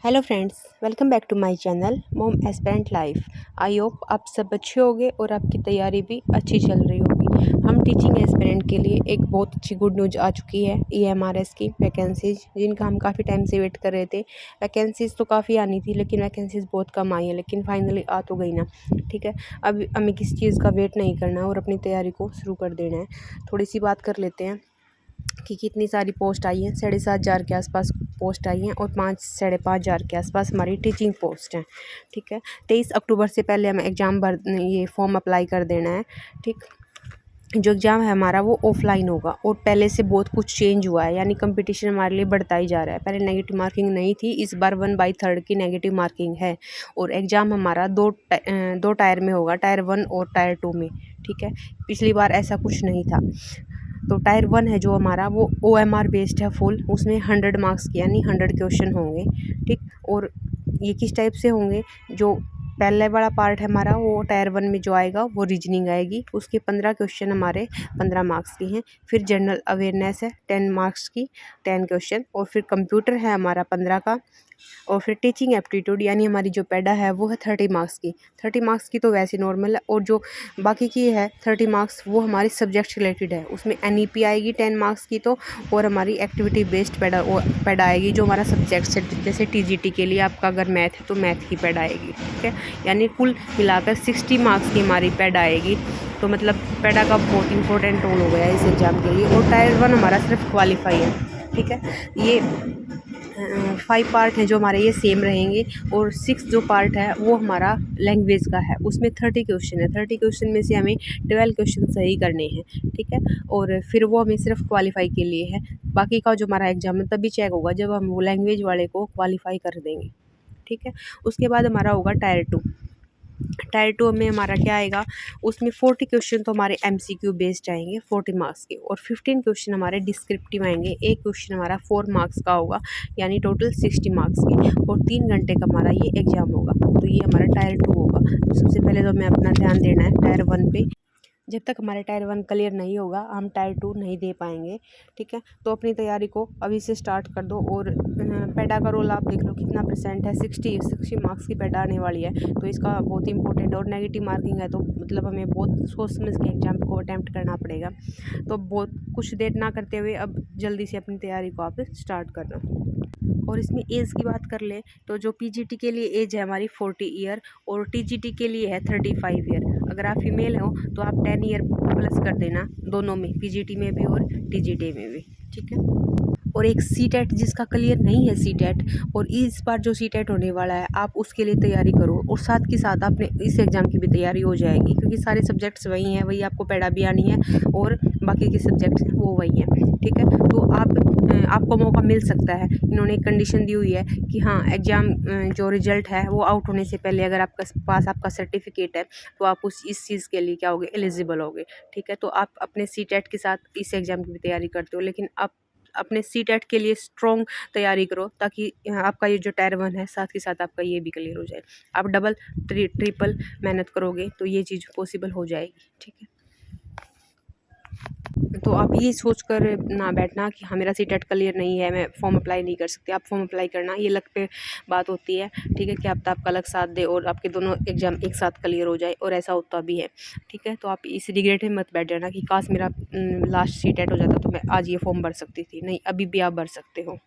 Hello friends, welcome back to my channel mom aspirant life. I hope आप सब अच्छे होंगे और आपकी तैयारी भी अच्छी चल रही होगी। हम टीचिंग एस्पिरेंट के लिए एक बहुत अच्छी गुड न्यूज़ आ चुकी है EMRS की वैकेंसीज, जिनका हम काफ़ी टाइम से वेट कर रहे थे। वैकेंसीज़ तो काफ़ी आनी थी, लेकिन वैकेंसीज़ बहुत कम आई है, लेकिन फाइनली आ तो गई ना। ठीक है, अब हमें किसी चीज़ का वेट नहीं करना है और अपनी तैयारी को शुरू कर देना है। थोड़ी सी बात कर लेते हैं कि कितनी सारी पोस्ट आई हैं। 7,500 के आसपास पोस्ट आई हैं और 5-5.5 के आसपास हमारी टीचिंग पोस्ट हैं। ठीक है, 23 अक्टूबर से पहले हमें एग्ज़ाम ये फॉर्म अप्लाई कर देना है। ठीक, जो एग्ज़ाम है हमारा वो ऑफलाइन होगा और पहले से बहुत कुछ चेंज हुआ है, यानी कंपटीशन हमारे लिए बढ़ता ही जा रहा है। पहले नेगेटिव मार्किंग नहीं थी, इस बार 1/3 की नेगेटिव मार्किंग है और एग्ज़ाम हमारा दो टायर में होगा, टायर 1 और टायर 2 में। ठीक है, पिछली बार ऐसा कुछ नहीं था। तो टायर 1 है जो हमारा, वो OMR बेस्ड है फुल, उसमें 100 मार्क्स के यानी 100 क्वेश्चन होंगे। ठीक, और ये किस टाइप से होंगे? जो पहले वाला पार्ट है हमारा, वो टायर 1 में जो आएगा वो रीजनिंग आएगी, उसके 15 क्वेश्चन हमारे 15 मार्क्स के हैं। फिर जनरल अवेयरनेस है 10 मार्क्स की, 10 क्वेश्चन। और फिर कंप्यूटर है हमारा 15 का। और फिर टीचिंग एप्टीट्यूड यानी हमारी जो पैडा है वो है 30 मार्क्स की। 30 मार्क्स की तो वैसे नॉर्मल है, और जो बाकी की है 30 मार्क्स वो हमारी सब्जेक्ट रिलेटेड है। उसमें NEP आएगी 10 मार्क्स की तो, और हमारी एक्टिविटी बेस्ड पैडा आएगी जो हमारा सब्जेक्ट से, जैसे TGT के लिए आपका अगर मैथ है तो मैथ की पैड आएगी। ठीक है, यानी कुल मिलाकर 60 मार्क्स की हमारी पैड आएगी। तो मतलब पैडा का बहुत इंपॉर्टेंट रोल हो गया है इस एग्ज़ाम के लिए। और टायर 1 हमारा सिर्फ क्वालिफाई है। ठीक है, ये 5 पार्ट हैं जो हमारे ये सेम रहेंगे, और 6 जो पार्ट है वो हमारा लैंग्वेज का है। उसमें 30 क्वेश्चन है। 30 क्वेश्चन में से हमें 12 क्वेश्चन सही करने हैं। ठीक है, और फिर वो हमें सिर्फ क्वालिफाई के लिए है। बाकी का जो हमारा एग्जाम है तभी चेक होगा जब हम वो लैंग्वेज वाले को क्वालिफाई कर देंगे। ठीक है, उसके बाद हमारा होगा टायर 2। टायर 2 में हमारा क्या आएगा? उसमें 40 क्वेश्चन तो हमारे MCQ बेस्ड आएंगे 40 मार्क्स के, और 15 क्वेश्चन हमारे डिस्क्रिप्टिव आएंगे। एक क्वेश्चन हमारा 4 मार्क्स का होगा, यानी टोटल 60 मार्क्स के, और 3 घंटे का हमारा ये एग्ज़ाम होगा। तो ये हमारा टायर 2 होगा। तो सबसे पहले तो हमें अपना ध्यान देना है टायर 1 पे। जब तक हमारा टायर 1 क्लियर नहीं होगा हम टायर 2 नहीं दे पाएंगे। ठीक है, तो अपनी तैयारी को अभी से स्टार्ट कर दो। और पैडा का रोल आप देख लो कितना % है, 60 मार्क्स की पैडा आने वाली है, तो इसका बहुत इंपॉर्टेंट। और नेगेटिव मार्किंग है तो मतलब हमें बहुत सोच समझ के एग्जाम को अटैम्प्ट करना पड़ेगा। तो बहुत कुछ देर ना करते हुए अब जल्दी से अपनी तैयारी को आप स्टार्ट करना। और इसमें एज की बात कर ले तो जो PGT के लिए एज है हमारी 40 ईयर, और TGT के लिए है 35 ईयर। अगर आप फीमेल हो तो आप 10 ईयर प्लस कर देना, दोनों में, PGT में भी और TGT में भी। ठीक है, और एक CTET जिसका क्लियर नहीं है CTET, और इस बार जो CTET होने वाला है आप उसके लिए तैयारी करो, और साथ के साथ आपने इस एग्ज़ाम की भी तैयारी हो जाएगी, क्योंकि सारे सब्जेक्ट्स वही हैं, वही आपको पैडा भी आनी है और बाकी के सब्जेक्ट्स वो वही हैं। ठीक है, तो आपको मौका मिल सकता है। इन्होंने एक कंडीशन दी हुई है कि हाँ, एग्ज़ाम जो रिजल्ट है वो आउट होने से पहले अगर आपका पास आपका सर्टिफिकेट है तो आप इस चीज़ के लिए क्या होगे, एलिजिबल होगे। ठीक है, तो आप अपने CTET के साथ इस एग्ज़ाम की भी तैयारी करते हो, लेकिन आप अपने CTET के लिए स्ट्रॉन्ग तैयारी करो, ताकि आपका ये जो टायर 1 है साथ के साथ आपका ये भी क्लियर हो जाए। आप डबल ट्रिपल मेहनत करोगे तो ये चीज़ पॉसिबल हो जाएगी। ठीक है, तो आप ये सोच कर ना बैठना कि हाँ, मेरा CTET क्लियर नहीं है, मैं फॉर्म अप्लाई नहीं कर सकती। आप फॉर्म अप्लाई करना, ये लक पे बात होती है। ठीक है, कि अब आपका लक साथ दे और आपके दोनों एग्ज़ाम एक साथ क्लियर हो जाए, और ऐसा होता भी है। ठीक है, तो आप इस रिग्रेट में मत बैठ जाना कि काश मेरा लास्ट CTET हो जाता तो मैं आज ये फॉर्म भर सकती थी। नहीं, अभी भी आप भर सकते हो।